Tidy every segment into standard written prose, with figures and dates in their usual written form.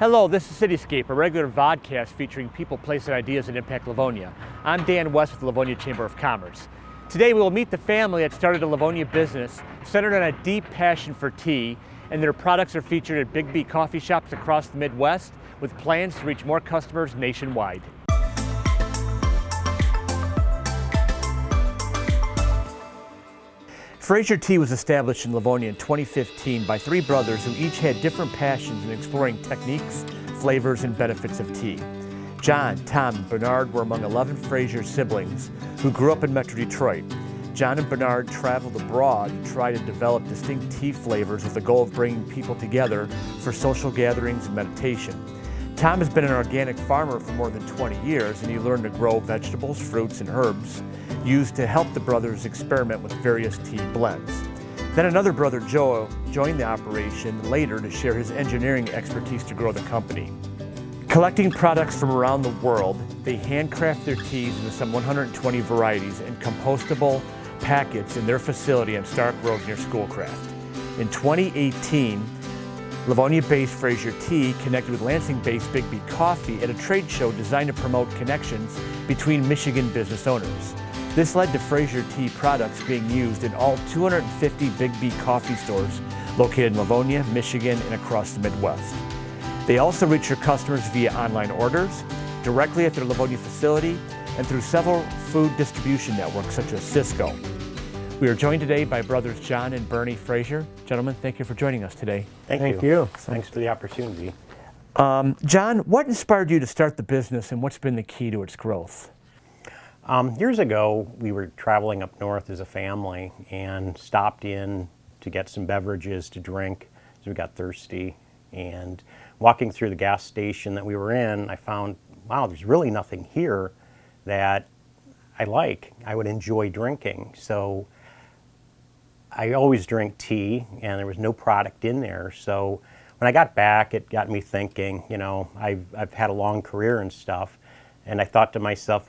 Hello, this is CityScape, a regular vodcast featuring people, places, and ideas that impact Livonia. I'm Dan West with the Livonia Chamber of Commerce. Today we will meet the family that started a Livonia business centered on a deep passion for tea, and their products are featured at Biggby coffee shops across the Midwest with plans to reach more customers nationwide. Fraser Tea was established in Livonia in 2015 by three brothers who each had different passions in exploring techniques, flavors, and benefits of tea. John, Tom, and Bernard were among 11 Fraser siblings who grew up in Metro Detroit. John and Bernard traveled abroad to try to develop distinct tea flavors with the goal of bringing people together for social gatherings and meditation. Tom has been an organic farmer for more than 20 years, and he learned to grow vegetables, fruits, and herbs used to help the brothers experiment with various tea blends. Then another brother, Joe, joined the operation later to share his engineering expertise to grow the company. Collecting products from around the world, they handcraft their teas into some 120 varieties in compostable packets in their facility on Stark Road near Schoolcraft. In 2018, Livonia-based Fraser Tea connected with Lansing-based Biggby Coffee at a trade show designed to promote connections between Michigan business owners. This led to Fraser Tea products being used in all 250 Biggby coffee stores located in Livonia, Michigan, and across the Midwest. They also reach their customers via online orders, directly at their Livonia facility, and through several food distribution networks such as Cisco. We are joined today by brothers John and Bernie Fraser. Gentlemen, thank you for joining us today. Thank you. Thanks for the opportunity. John, what inspired you to start the business, and what's been the key to its growth? Years ago, we were traveling up north as a family and stopped in to get some beverages to drink as we got thirsty. And walking through the gas station that we were in, I found, wow, there's really nothing here that I would enjoy drinking. So I always drink tea, and there was no product in there. So when I got back, it got me thinking, I've had a long career and stuff, and I thought to myself,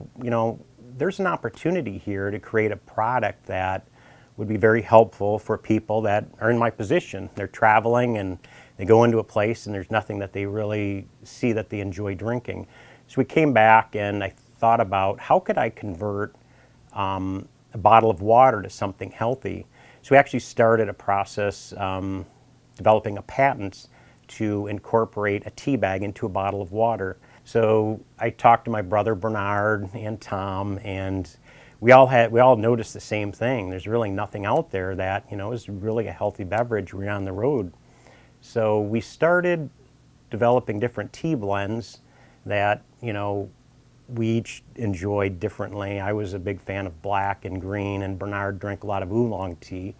there's an opportunity here to create a product that would be very helpful for people that are in my position. They're traveling and they go into a place and there's nothing that they really see that they enjoy drinking. So we came back and I thought about how could I convert a bottle of water to something healthy. So we actually started a process developing a patent to incorporate a tea bag into a bottle of water. So I talked to my brother Bernard and Tom, and we all noticed the same thing. There's really nothing out there that is really a healthy beverage when you're on the road. So we started developing different tea blends that we each enjoyed differently. I was a big fan of black and green, and Bernard drank a lot of oolong tea.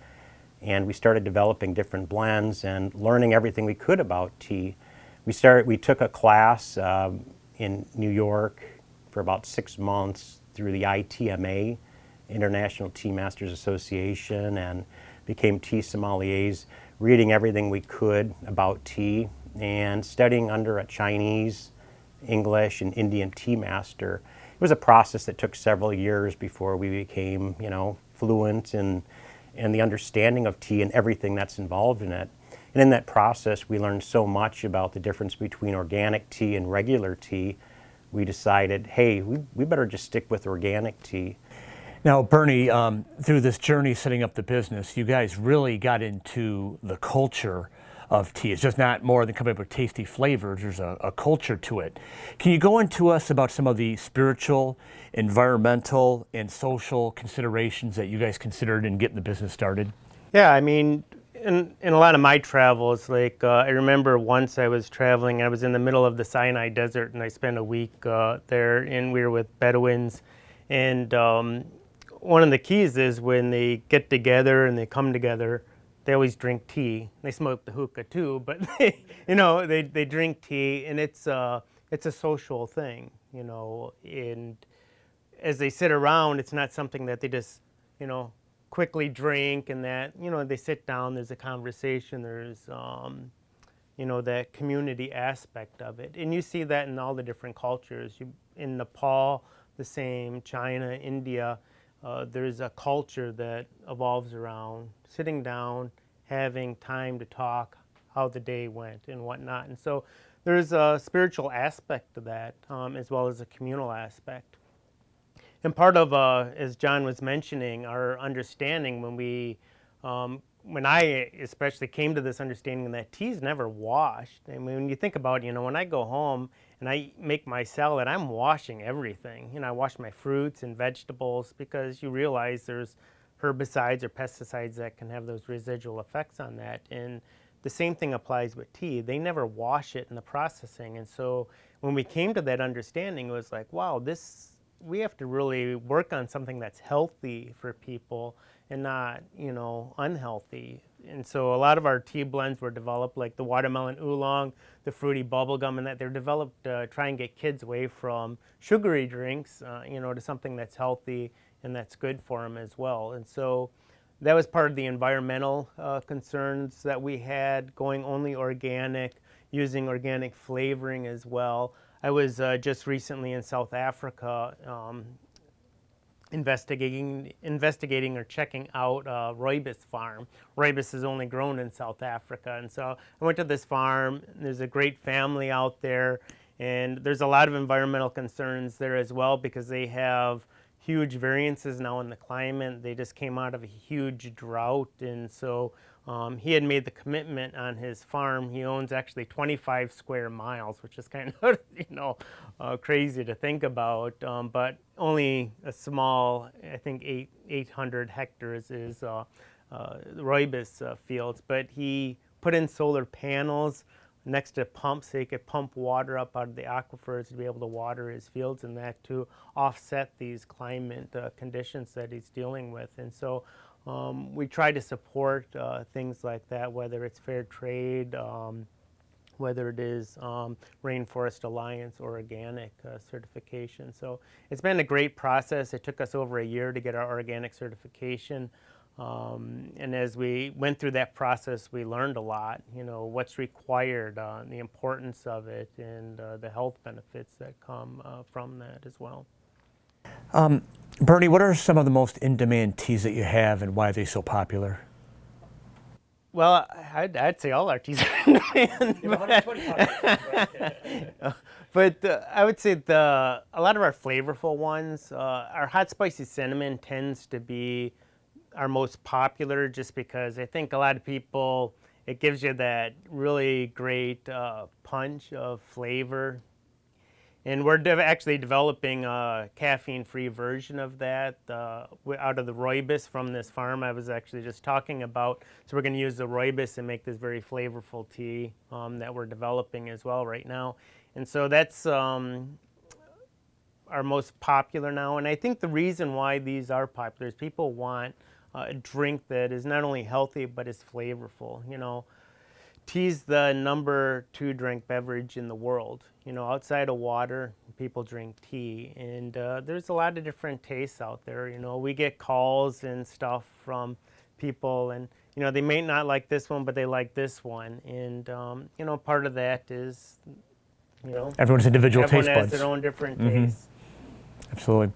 And we started developing different blends and learning everything we could about tea. We took a class in New York for about 6 months through the ITMA, International Tea Masters Association, and became tea sommeliers, reading everything we could about tea and studying under a Chinese, English, and Indian tea master. It was a process that took several years before we became, fluent in the understanding of tea and everything that's involved in it. And in that process, we learned so much about the difference between organic tea and regular tea. We decided, hey, we better just stick with organic tea. Now, Bernie, through this journey setting up the business, you guys really got into the culture of tea. It's just not more than coming up with tasty flavors. There's a culture to it. Can you go into us about some of the spiritual, environmental, and social considerations that you guys considered in getting the business started? Yeah, I mean, in a lot of my travels, I remember once I was traveling, I was in the middle of the Sinai Desert, and I spent a week there, and we were with Bedouins. And one of the keys is when they get together and they come together, they always drink tea. They smoke the hookah too, but they drink tea, and it's a social thing, and as they sit around, it's not something that they just, quickly drink, and that, they sit down, there's a conversation, there's, that community aspect of it. And you see that in all the different cultures. In Nepal, the same, China, India, there's a culture that evolves around sitting down, having time to talk, how the day went and whatnot. And so there's a spiritual aspect to that, as well as a communal aspect. And part of, as John was mentioning, our understanding when I especially came to this understanding that tea's never washed. I mean, when you think about, when I go home and I make my salad, I'm washing everything. I wash my fruits and vegetables, because you realize there's herbicides or pesticides that can have those residual effects on that. And the same thing applies with tea. They never wash it in the processing. And so when we came to that understanding, it was like, wow, we have to really work on something that's healthy for people and not, unhealthy. And so a lot of our tea blends were developed, like the watermelon oolong, the fruity bubblegum, and that they're developed to try and get kids away from sugary drinks, to something that's healthy and that's good for them as well. And so that was part of the environmental concerns that we had, going only organic, using organic flavoring as well. I was just recently in South Africa investigating or checking out rooibos farm. Rooibos is only grown in South Africa, and so I went to this farm. There's a great family out there, and there's a lot of environmental concerns there as well, because they have huge variances now in the climate. They just came out of a huge drought, and so he had made the commitment on his farm. He owns actually 25 square miles, which is kind of crazy to think about, but only a small, I think 800 hectares is rooibos fields. But he put in solar panels next to pumps so he could pump water up out of the aquifers to be able to water his fields, and that to offset these climate conditions that he's dealing with. And so we try to support things like that, whether it's fair trade, whether it is Rainforest Alliance or organic certification. So it's been a great process. It took us over a year to get our organic certification. And as we went through that process, we learned a lot, what's required, the importance of it, and the health benefits that come from that as well. Bernie, what are some of the most in-demand teas that you have, and why are they so popular? Well, I'd say all our teas are in demand. But I would say a lot of our flavorful ones, our hot spicy cinnamon tends to be our most popular, just because I think a lot of people, it gives you that really great punch of flavor. And we're actually developing a caffeine-free version of that out of the rooibos from this farm I was actually just talking about. So we're going to use the rooibos and make this very flavorful tea that we're developing as well right now. And so that's our most popular now. And I think the reason why these are popular is people want a drink that is not only healthy but is flavorful. Tea's the number 2 drink beverage in the world. Outside of water, people drink tea, and there's a lot of different tastes out there. We get calls and stuff from people, and they may not like this one, but they like this one, and part of that is Everyone's individual taste buds. Everyone has their own different tastes. Absolutely.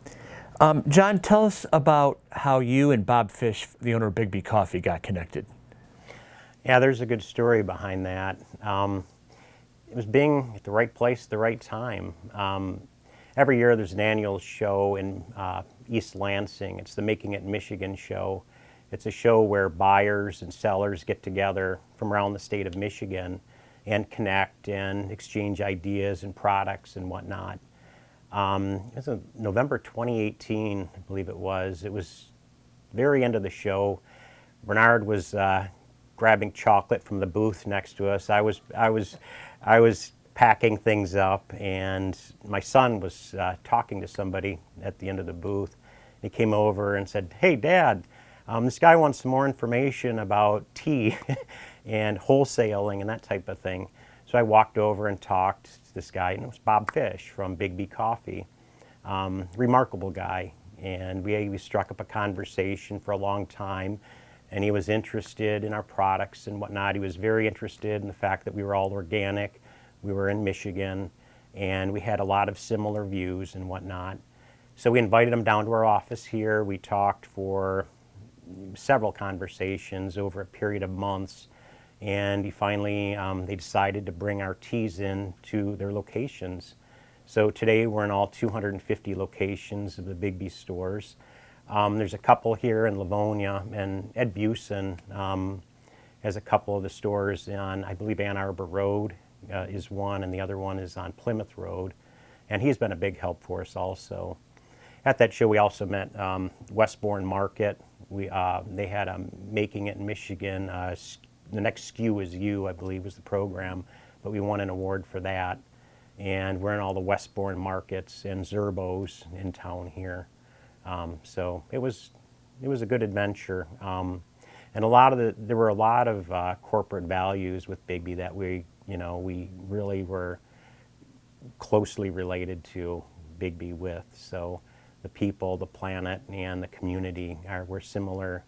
John, tell us about how you and Bob Fish, the owner of Biggby Coffee, got connected. Yeah, there's a good story behind that. It was being at the right place at the right time. Every year there's an annual show in East Lansing. It's the Making It in Michigan show. It's a show where buyers and sellers get together from around the state of Michigan and connect and exchange ideas and products and whatnot. It was in November 2018, I believe it was. It was very end of the show. Bernard was grabbing chocolate from the booth next to us. I was packing things up, and my son was talking to somebody at the end of the booth. He came over and said, "Hey, Dad, this guy wants some more information about tea and wholesaling and that type of thing." So I walked over and talked to this guy, and it was Bob Fish from Biggby Coffee. Remarkable guy, and we struck up a conversation for a long time, and he was interested in our products and whatnot. He was very interested in the fact that we were all organic, we were in Michigan, and we had a lot of similar views and whatnot. So we invited him down to our office here. We talked for several conversations over a period of months, And he finally, they decided to bring our teas in to their locations. So today we're in all 250 locations of the Biggby stores. There's a couple here in Livonia, and Ed Buschen has a couple of the stores on, I believe, Ann Arbor Road is one, and the other one is on Plymouth Road. And he's been a big help for us also. At that show, we also met Westbourne Market. They had a Making It in Michigan. The next SKU is You, I believe, was the program, but we won an award for that. And we're in all the Westbourne markets and Zerbo's in town here. So it was a good adventure. And there were a lot of corporate values with Biggby that we really were closely related to Biggby with. So the people, the planet, and the community were similar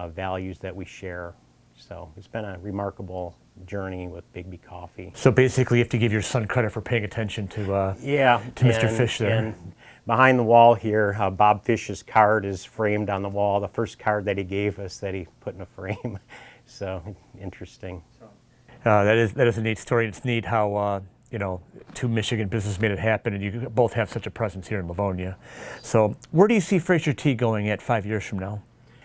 values that we share. So it's been a remarkable journey with Biggby Coffee. So basically, you have to give your son credit for paying attention to Mr. Fish there. And behind the wall here, Bob Fish's card is framed on the wall. The first card that he gave us that he put in a frame. So interesting. That is a neat story. It's neat how two Michigan businesses made it happen, and you both have such a presence here in Livonia. So where do you see Fraser Tea going at 5 years from now?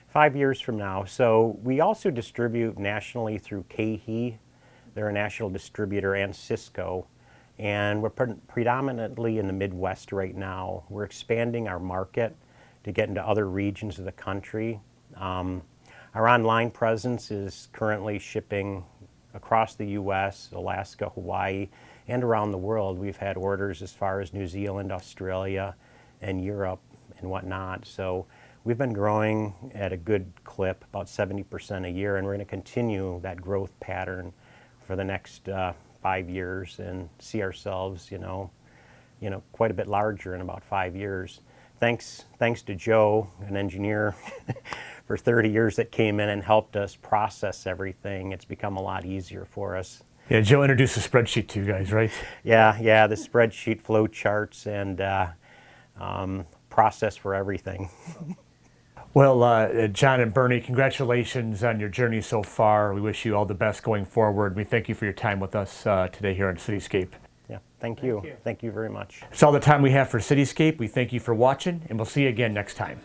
5 years from now. So we also distribute nationally through KeHE. They're a national distributor, and Cisco. And we're predominantly in the Midwest right now. We're expanding our market to get into other regions of the country. Our online presence is currently shipping across the U.S., Alaska, Hawaii, and around the world. We've had orders as far as New Zealand, Australia, and Europe and whatnot. So we've been growing at a good clip, about 70% a year, and we're going to continue that growth pattern for the next 5 years and see ourselves, quite a bit larger in about 5 years. Thanks to Joe, an engineer for 30 years that came in and helped us process everything. It's become a lot easier for us. Yeah, Joe introduced a spreadsheet to you guys, right? Yeah, the spreadsheet, flow charts, and process for everything. Well, John and Bernie, congratulations on your journey so far. We wish you all the best going forward. We thank you for your time with us today here on CityScape. Yeah, thank you. Thank you very much. That's all the time we have for CityScape. We thank you for watching, and we'll see you again next time.